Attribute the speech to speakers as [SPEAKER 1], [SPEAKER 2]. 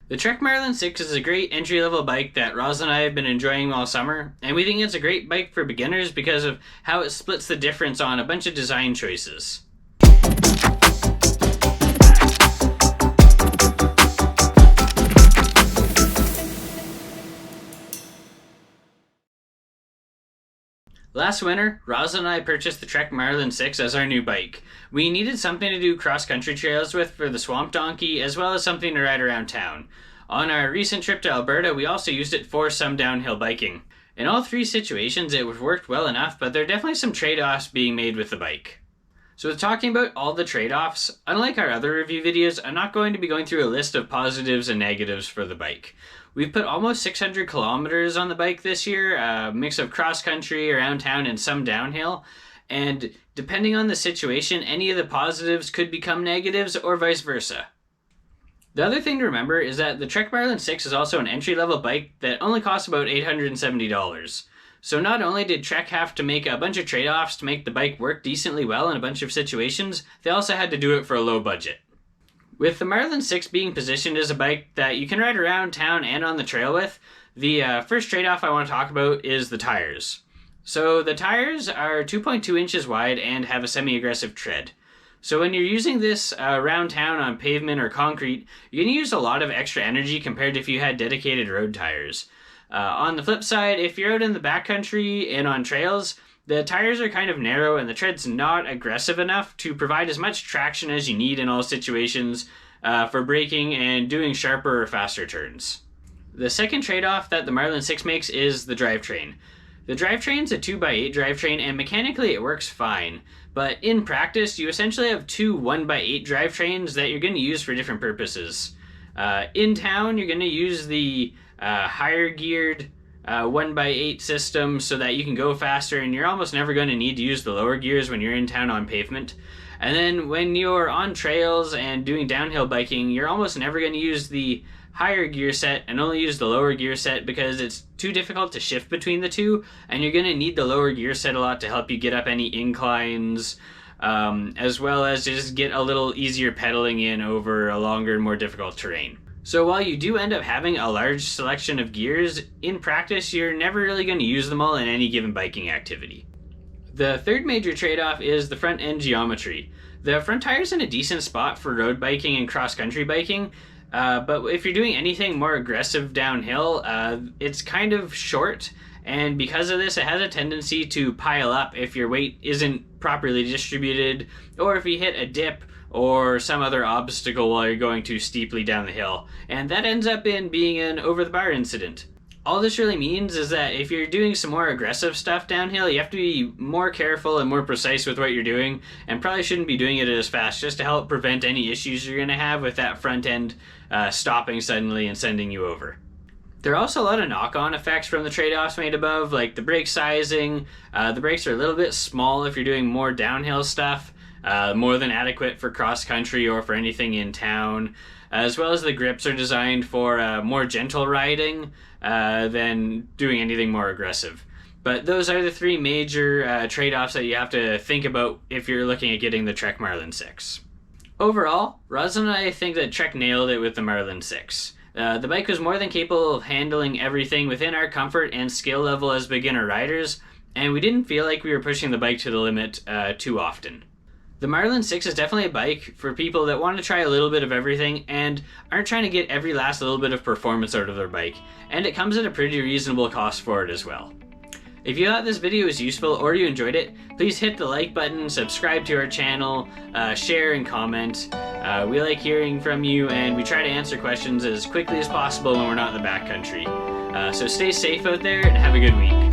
[SPEAKER 1] The Trek Marlin 6 is a great entry-level bike that Roz and I have been enjoying all summer, and we think it's a great bike for beginners because of how it splits the difference on a bunch of design choices. Last winter, Roz and I purchased the Trek Marlin 6 as our new bike. We needed something to do cross-country trails with for the Swamp Donkey, as well as something to ride around town. On our recent trip to Alberta, we also used it for some downhill biking. In all three situations, it worked well enough, but there are definitely some trade-offs being made with the bike. So with talking about all the trade-offs, unlike our other review videos, I'm not going to be going through a list of positives and negatives for the bike. We've put almost 600 kilometers on the bike this year, a mix of cross-country, around town, and some downhill. And depending on the situation, any of the positives could become negatives or vice versa. The other thing to remember is that the Trek Marlin 6 is also an entry-level bike that only costs about $870. So not only did Trek have to make a bunch of trade-offs to make the bike work decently well in a bunch of situations, they also had to do it for a low budget. With the Marlin 6 being positioned as a bike that you can ride around town and on the trail with, the first trade-off I want to talk about is the tires. So the tires are 2.2 inches wide and have a semi-aggressive tread. So when you're using this around town on pavement or concrete, you're going to use a lot of extra energy compared to if you had dedicated road tires. On the flip side, if you're out in the backcountry and on trails, the tires are kind of narrow and the tread's not aggressive enough to provide as much traction as you need in all situations for braking and doing sharper or faster turns. The second trade-off that the Marlin 6 makes is the drivetrain. The drivetrain's a 2x8 drivetrain and mechanically it works fine, but in practice you essentially have two 1x8 drivetrains that you're going to use for different purposes. In town you're going to use the higher geared 1x8 system so that you can go faster, and you're almost never going to need to use the lower gears when you're in town on pavement. And then when you're on trails and doing downhill biking, you're almost never going to use the higher gear set and only use the lower gear set because it's too difficult to shift between the two, and you're going to need the lower gear set a lot to help you get up any inclines, as well as just get a little easier pedaling in over a longer and more difficult terrain. So while you do end up having a large selection of gears, in practice you're never really going to use them all in any given biking activity. The third major trade-off is the front end geometry. The front tire's in a decent spot for road biking and cross-country biking, but if you're doing anything more aggressive downhill, it's kind of short, and because of this it has a tendency to pile up if your weight isn't properly distributed, or if you hit a dip or some other obstacle while you're going too steeply down the hill, and that ends up in being an over-the-bar incident. All this really means is that if you're doing some more aggressive stuff downhill, you have to be more careful and more precise with what you're doing, and probably shouldn't be doing it as fast just to help prevent any issues you're going to have with that front end stopping suddenly and sending you over. There are also a lot of knock-on effects from the trade-offs made above, like the brake sizing. The brakes are a little bit small if you're doing more downhill stuff, more than adequate for cross-country or for anything in town, as well as the grips are designed for more gentle riding than doing anything more aggressive. But those are the three major trade-offs that you have to think about if you're looking at getting the Trek Marlin 6. Overall, Roz and I think that Trek nailed it with the Marlin 6. The bike was more than capable of handling everything within our comfort and skill level as beginner riders, and we didn't feel like we were pushing the bike to the limit too often. The Marlin 6 is definitely a bike for people that want to try a little bit of everything and aren't trying to get every last little bit of performance out of their bike, and it comes at a pretty reasonable cost for it as well. If you thought this video was useful or you enjoyed it, please hit the like button, subscribe to our channel, share and comment. We like hearing from you, and we try to answer questions as quickly as possible when we're not in the backcountry. So stay safe out there and have a good week.